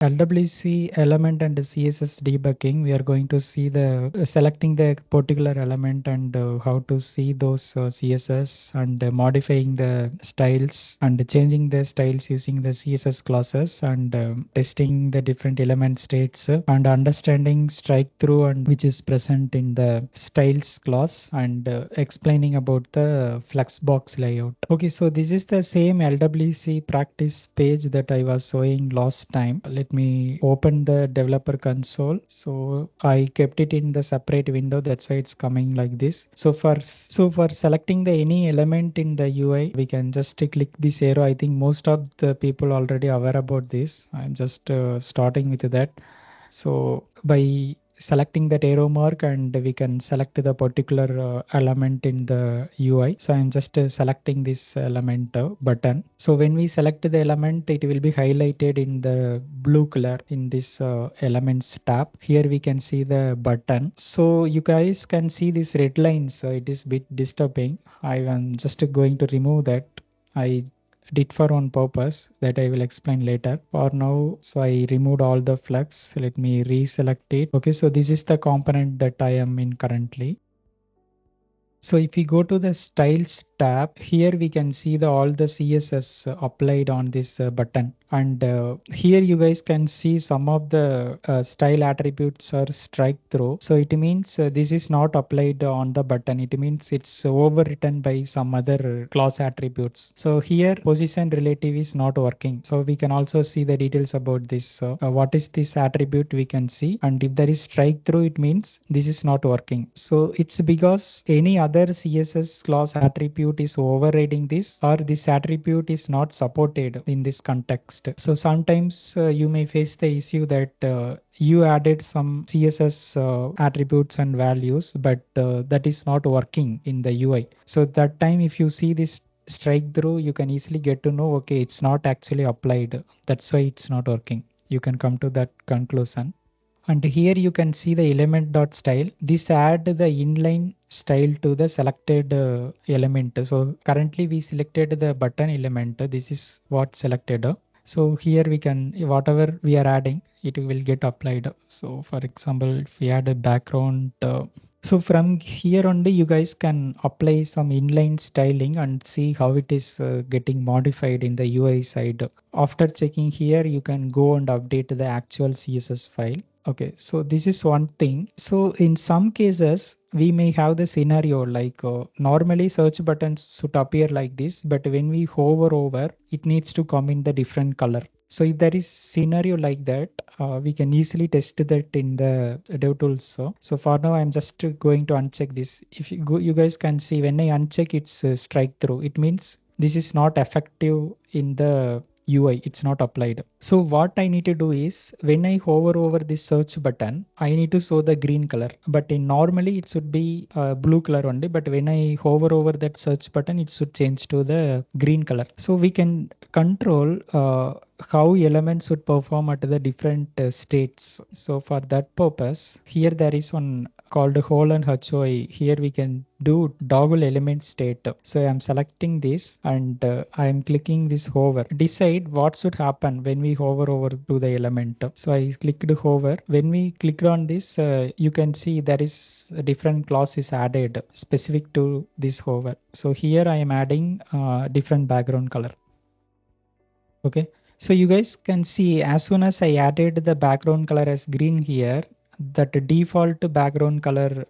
LWC element and CSS debugging, we are going to see the selecting the particular element and how to see those CSS and modifying the styles and changing the styles using the CSS classes and testing the different element states and understanding strike through and which is present in the styles class and explaining about the flexbox layout. Okay, so this is the same LWC practice page that I was showing last time. Let me open the developer console. So I kept it in the separate window, that's why it's coming like this. So for selecting the any element in the UI, we can just click this arrow. I think most of the people already aware about this. I'm just starting with that. So by selecting that arrow mark and we can select the particular element in the UI. So I'm just selecting this element button. So when we select the element, it will be highlighted in the blue color in this elements tab. Here we can see the button. So you guys can see these red lines. It is a bit disturbing. I am just going to remove that. I did for on purpose that I will explain later. For now, so I removed all the flex. Let me reselect it. Okay, so this is the component that I am in currently. So if we go to the styles tab, here we can see all the CSS applied on this button. And here you guys can see some of the style attributes are strike through. So it means this is not applied on the button. It means it's overwritten by some other class attributes. So here position relative is not working. So we can also see the details about this. What is this attribute we can see. And if there is strike through, it means this is not working. So it's because any other CSS class attribute is overriding this, or this attribute is not supported in this context. So sometimes you may face the issue that you added some CSS attributes and values, but that is not working in the UI. So that time if you see this strike through, you can easily get to know, okay, it's not actually applied. That's why it's not working. You can come to that conclusion. And here you can see the element.style. This add the inline style to the selected element. So currently we selected the button element. This is what selected. So here we can, whatever we are adding, it will get applied. So for example, if we add a background, so from here only you guys can apply some inline styling and see how it is getting modified in the UI side. After checking here, you can go and update the actual CSS file. Okay, so this is one thing. So in some cases, we may have the scenario like normally search buttons should appear like this, but when we hover over, it needs to come in the different color. So if there is scenario like that, we can easily test that in the DevTools. So for now, I'm just going to uncheck this. If you go, you guys can see when I uncheck, it's strike through. It means this is not effective in the UI, it's not applied. So what I need to do is when I hover over this search button, I need to show the green color, but in normally it should be blue color only, but when I hover over that search button, it should change to the green color. So we can control how elements should perform at the different states. So for that purpose, here there is one called whole and HOI. Here we can do toggle element state. So I'm selecting this and I'm clicking this hover. Decide what should happen when we hover over to the element. So I clicked hover. When we clicked on this, you can see there is a different class is added specific to this hover. So here I am adding different background color. Okay. So you guys can see as soon as I added the background color as green here, that default background color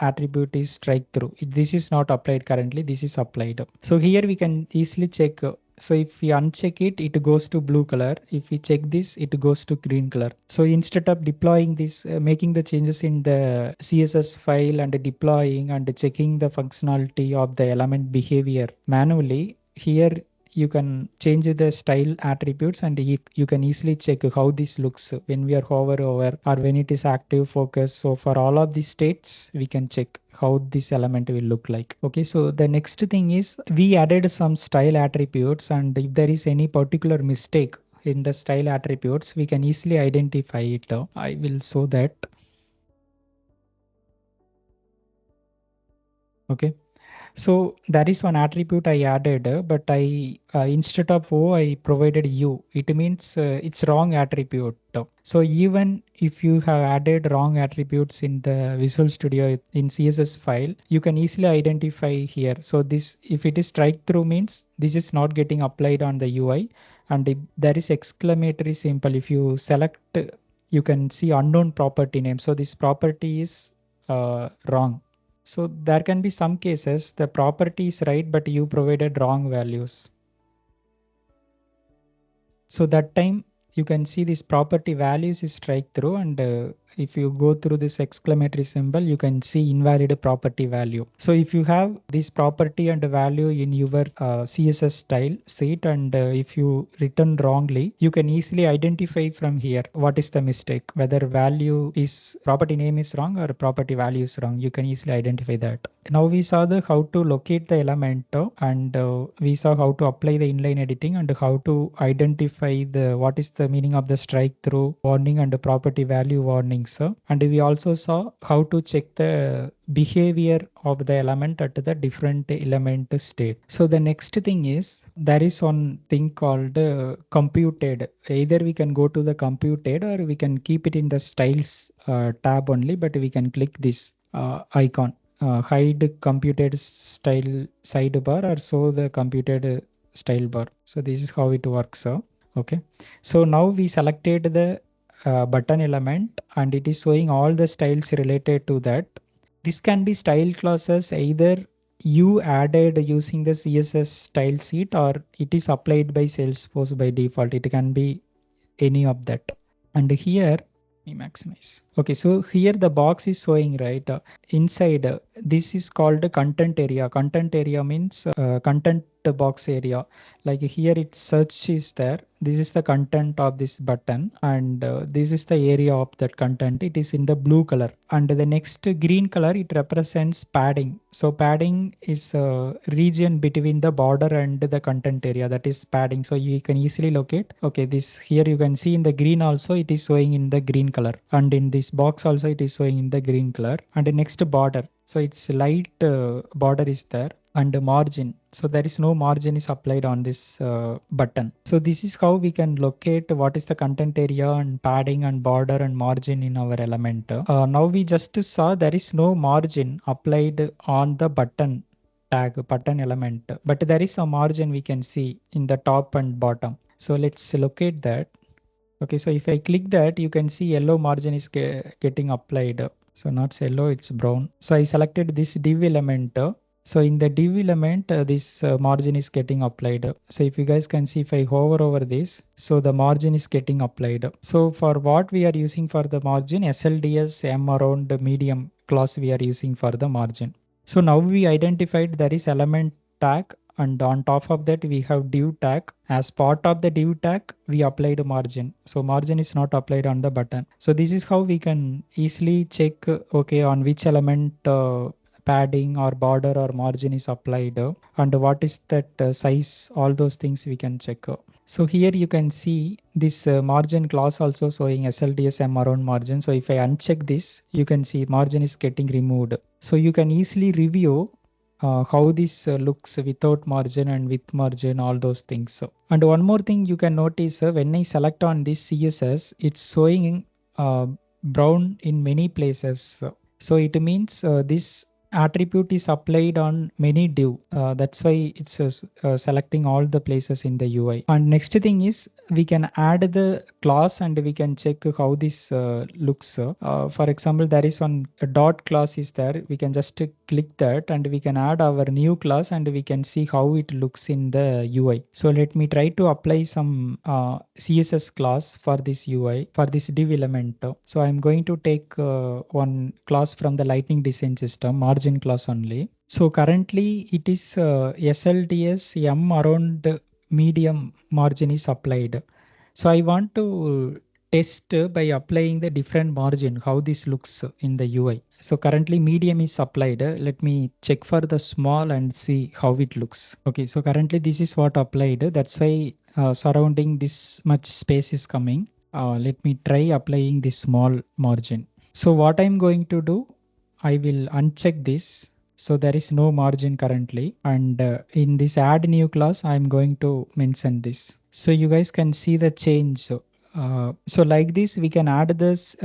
attribute is strike through. This is not applied currently. This is applied. So here we can easily check. So if we uncheck it, it goes to blue color. If we check this, it goes to green color. So instead of deploying this, making the changes in the CSS file and deploying and checking the functionality of the element behavior manually, here you can change the style attributes and you can easily check how this looks when we are hover over or when it is active focus. So for all of these states, we can check how this element will look like. Okay, so the next thing is we added some style attributes, and if there is any particular mistake in the style attributes, we can easily identify it. I will show that. Okay. So there is one attribute I added, but I instead of O I provided U. It means it's wrong attribute. So even if you have added wrong attributes in the Visual Studio in CSS file, you can easily identify here. So this, if it is strike through, means this is not getting applied on the UI, and if there is exclamatory symbol, if you select, you can see unknown property name. So this property is wrong. So there can be some cases the property is right, but you provided wrong values. So that time you can see this property values is strike through, and if you go through this exclamatory symbol, you can see invalid property value. So if you have this property and value in your CSS style sheet, and if you return wrongly, you can easily identify from here what is the mistake, whether value is property name is wrong or property value is wrong. You can easily identify that. Now we saw the how to locate the element, and we saw how to apply the inline editing and how to identify the what is the meaning of the strike through warning and the property value warnings. And we also saw how to check the behavior of the element at the different element state. So the next thing is there is one thing called computed. Either we can go to the computed or we can keep it in the styles tab only, but we can click this icon. Hide computed style sidebar or show the computed style bar. So this is how it works. Okay. So now we selected the button element and it is showing all the styles related to that. This can be style classes either you added using the CSS style sheet or it is applied by Salesforce by default. It can be any of that. And here we maximize. Okay, so here the box is showing, right? Inside this is called content area. Content area means content box area. Like here it search is there. This is the content of this button, and this is the area of that content. It is in the blue color, and the next green color it represents padding. So padding is a region between the border and the content area, that is padding. So you can easily locate. Okay, this here you can see in the green also it is showing in the green color, and in this box also it is showing in the green color. And the next border, so it's light border is there, and margin. So there is no margin is applied on this button. So this is how we can locate what is the content area and padding and border and margin in our element. Now we just saw there is no margin applied on the button tag, button element, but there is a margin we can see in the top and bottom. So let's locate that. Okay, so if I click that, you can see yellow margin is getting applied. So not yellow, it's brown. So I selected this div element. So in the div element, this margin is getting applied. So if you guys can see, if I hover over this, so the margin is getting applied. So for what we are using for the margin, SLDS M around medium class we are using for the margin. So now we identified there is element tag, and on top of that we have div tag. As part of the div tag, we applied margin. So margin is not applied on the button. So this is how we can easily check, okay, on which element padding or border or margin is applied, and what is that size, all those things we can check. So here you can see this margin class also showing SLDS M around margin. So if I uncheck this, you can see margin is getting removed. So you can easily review how this looks without margin and with margin, all those things. And one more thing you can notice, when I select on this CSS, it's showing brown in many places. So it means this attribute is applied on many div. That's why it's selecting all the places in the UI. And next thing is we can add the class and we can check how this looks. For example, there is one dot class is there. We can just click that and we can add our new class and we can see how it looks in the UI. So let me try to apply some CSS class for this UI, for this div element. So I'm going to take one class from the Lightning Design System, margin class only. So currently it is SLDS M around medium margin is applied. So I want to test by applying the different margin, how this looks in the UI. So currently medium is applied. Let me check for the small and see how it looks. Okay, so currently this is what applied. That's why surrounding this much space is coming. Let me try applying this small margin. So what I'm going to do, I will uncheck this. So there is no margin currently, and in this add new class I'm going to mention this, so you guys can see the change. So like this we can add this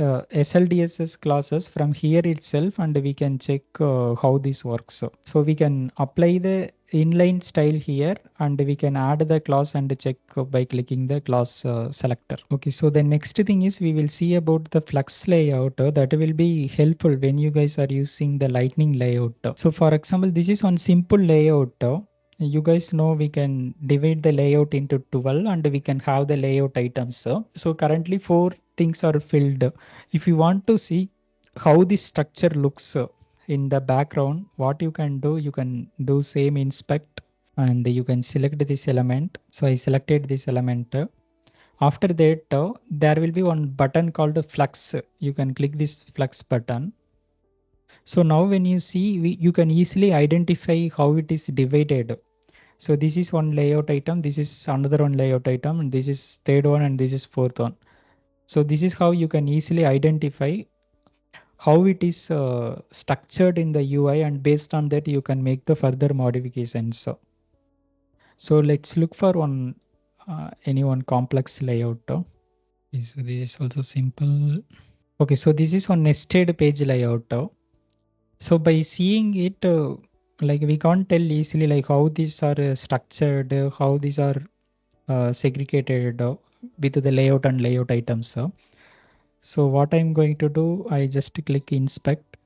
SLDS classes from here itself, and we can check how this works. So we can apply the inline style here, and we can add the class and check by clicking the class selector. Okay, so the next thing is we will see about the flex layout. That will be helpful when you guys are using the lightning layout. So for example, this is on simple layout. You guys know we can divide the layout into 12 and we can have the layout items. So currently 4 things are filled. If you want to see how this structure looks in the background, what you can do same inspect, and you can select this element. So I selected this element. After that, there will be one button called flex. You can click this flex button. So now when you see, you can easily identify how it is divided. So this is one layout item, this is another one layout item, and this is third one, and this is fourth one. So this is how you can easily identify how it is structured in the UI, and based on that you can make the further modifications. So let's look for any one complex layout. So this is also simple. Okay, so this is on nested page layout. So by seeing it, like we can't tell easily like how these are structured, how these are segregated with the layout and layout items. So what I'm going to do, I just click inspect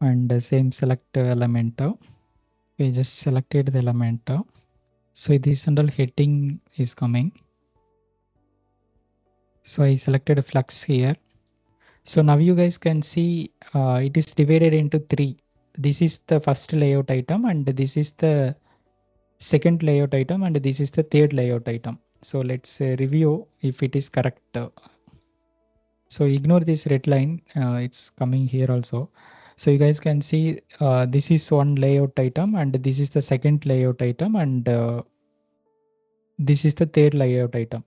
and same select element. We just selected the element. So this central heading is coming. So I selected a flux here. So now you guys can see it is divided into 3. This is the first layout item, and this is the second layout item, and this is the third layout item. So let's review if it is correct. So ignore this red line, it's coming here also. So you guys can see this is one layout item, and this is the second layout item, and this is the third layout item.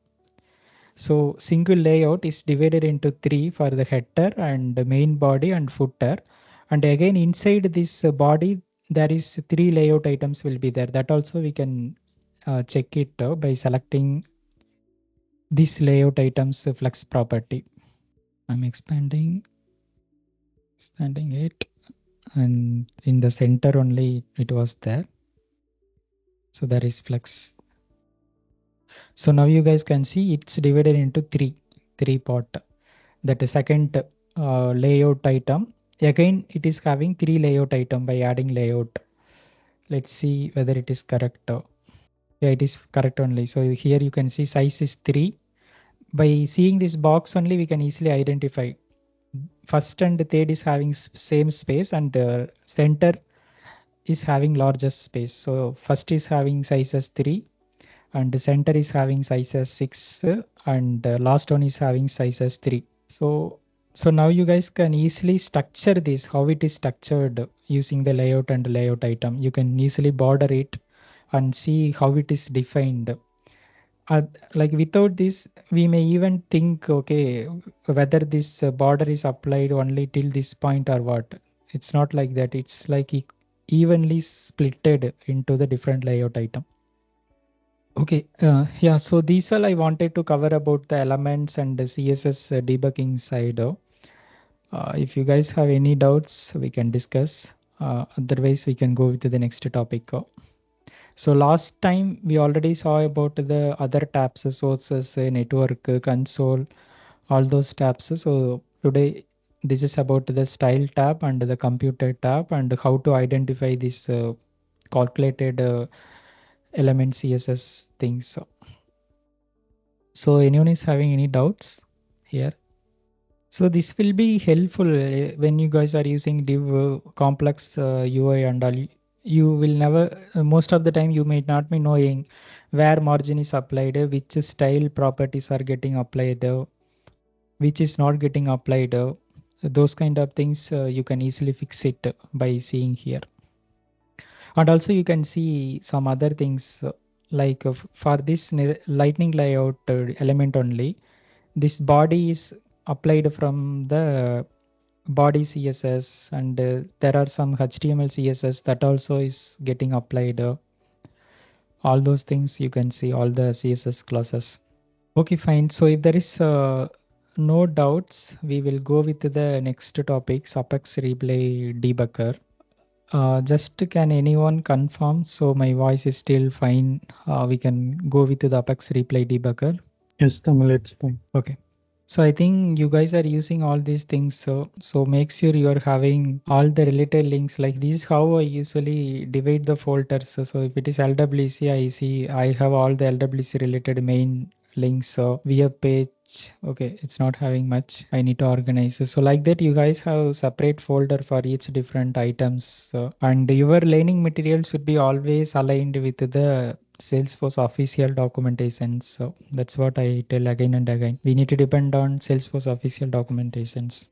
So single layout is divided into 3 for the header and the main body and footer. And again inside this body there is 3 layout items will be there. That also we can check it by selecting this layout items flex property. I'm expanding it, and in the center only it was there. So there is flex. So now you guys can see it's divided into three part. That is second layout item. Again it is having 3 layout item by adding layout. Let's see whether it is correct. Yeah, it is correct only. So here you can see size is 3. By seeing this box only we can easily identify first and third is having same space, and center is having largest space. So first is having size as 3, and the center is having size as 6, and last one is having size as 3. So now you guys can easily structure this, how it is structured using the layout and layout item. You can easily border it and see how it is defined. Like without this, we may even think, okay, whether this border is applied only till this point or what. It's not like that. It's like evenly splitted into the different layout item. Okay, yeah, so these all I wanted to cover about the elements and the CSS debugging side. If you guys have any doubts, we can discuss. Otherwise, we can go with the next topic. So last time we already saw about the other tabs, sources, network, console, all those tabs. So today this is about the style tab and the computer tab, and how to identify this calculated element CSS things. So anyone is having any doubts here? So this will be helpful when you guys are using div complex UI and all. You will never, most of the time you may not be knowing where margin is applied, which style properties are getting applied, which is not getting applied. Those kind of things you can easily fix it by seeing here. And also you can see some other things like for this lightning layout element only, this body is applied from the body CSS, and there are some HTML CSS that also is getting applied. All those things you can see, all the CSS classes. Okay, fine. So if there is no doubts, we will go with the next topics, Apex Replay Debugger. Just can anyone confirm? So my voice is still fine. We can go with the Apex Replay Debugger. Yes, Tamil, it's fine. Okay. So I think you guys are using all these things. So make sure you are having all the related links. Like this is how I usually divide the folders. So if it is LWC, I see I have all the LWC related main links. So via page, okay, it's not having much. I need to organize. So like that, you guys have separate folder for each different items. And your learning material should be always aligned with the Salesforce official documentation. So that's what I tell again and again. We need to depend on Salesforce official documentations.